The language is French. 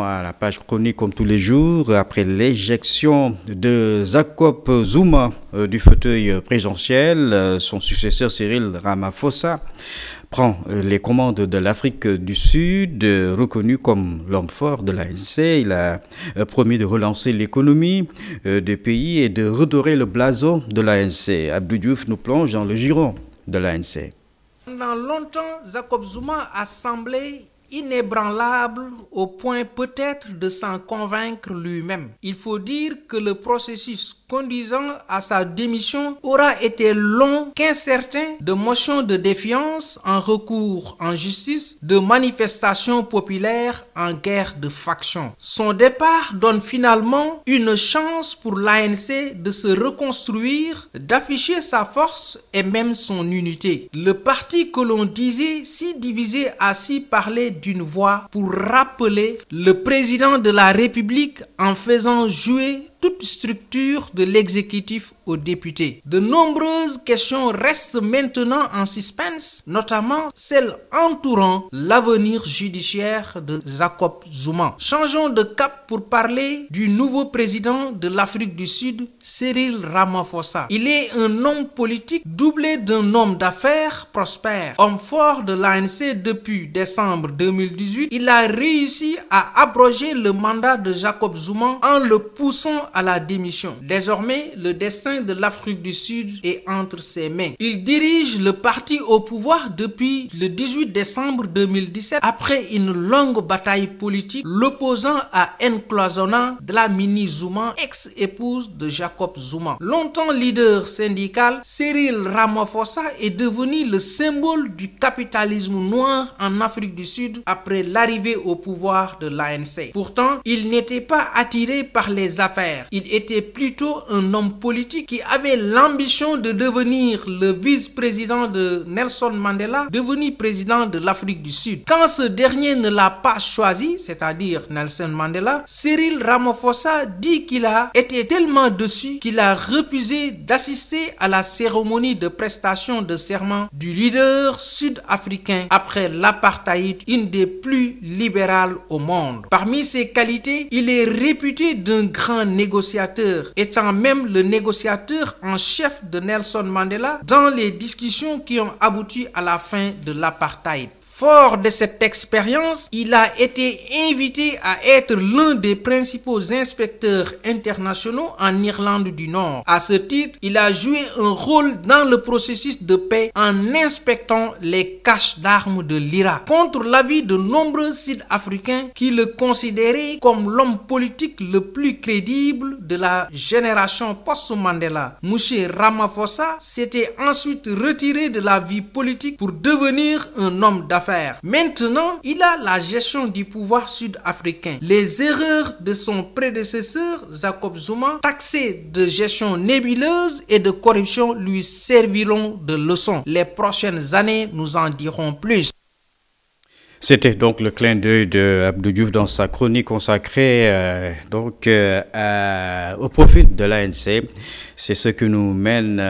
à la page chronique comme tous les jours. Après l'éjection de Jacob Zuma du fauteuil présidentiel, son successeur Cyril Ramaphosa prend les commandes de l'Afrique du Sud, reconnu comme l'homme fort de l'ANC. Il a promis de relancer l'économie du pays et de redorer le blason de l'ANC. Abdou Diouf nous plonge dans le giron de l'ANC. Pendant longtemps, Jacob Zuma a semblé inébranlable au point peut-être de s'en convaincre lui-même. Il faut dire que le processus conduisant à sa démission aura été long qu'incertain, de motions de défiance en recours en justice, de manifestations populaires en guerre de faction. Son départ donne finalement une chance pour l'ANC de se reconstruire, d'afficher sa force et même son unité. Le parti que l'on disait si divisé a si parlé d'une voix pour rappeler le président de la République en faisant jouer toute structure de l'exécutif aux députés. De nombreuses questions restent maintenant en suspense, notamment celles entourant l'avenir judiciaire de Jacob Zuma. Changeons de cap pour parler du nouveau président de l'Afrique du Sud, Cyril Ramaphosa. Il est un homme politique doublé d'un homme d'affaires prospère. Homme fort de l'ANC depuis décembre 2018, il a réussi à abroger le mandat de Jacob Zuma en le poussant à la démission. Désormais, le destin de l'Afrique du Sud est entre ses mains. Il dirige le parti au pouvoir depuis le 18 décembre 2017 après une longue bataille politique l'opposant à Nkosazana Dlamini Zuma, ex-épouse de Jacob Zuma. Longtemps leader syndical, Cyril Ramaphosa est devenu le symbole du capitalisme noir en Afrique du Sud après l'arrivée au pouvoir de l'ANC. Pourtant, il n'était pas attiré par les affaires. Il était plutôt un homme politique qui avait l'ambition de devenir le vice-président de Nelson Mandela, devenu président de l'Afrique du Sud. Quand ce dernier ne l'a pas choisi, c'est-à-dire Nelson Mandela, Cyril Ramaphosa dit qu'il a été tellement déçu qu'il a refusé d'assister à la cérémonie de prestation de serment du leader sud-africain après l'apartheid, une des plus libérales au monde. Parmi ses qualités, il est réputé d'un grand négociateur, étant même le négociateur en chef de Nelson Mandela dans les discussions qui ont abouti à la fin de l'apartheid. Fort de cette expérience, il a été invité à être l'un des principaux inspecteurs internationaux en Irlande du Nord. À ce titre, il a joué un rôle dans le processus de paix en inspectant les caches d'armes de l'Irak. Contre l'avis de nombreux Sud-Africains qui le considéraient comme l'homme politique le plus crédible de la génération post-Mandela, M. Ramaphosa s'était ensuite retiré de la vie politique pour devenir un homme d'affaires. Maintenant, il a la gestion du pouvoir sud-africain. Les erreurs de son prédécesseur, Jacob Zuma, taxé de gestion nébuleuse et de corruption, lui serviront de leçon. Les prochaines années nous en diront plus. C'était donc le clin d'œil de Abdou Diouf dans sa chronique consacrée au profit de l'ANC. C'est ce que nous mène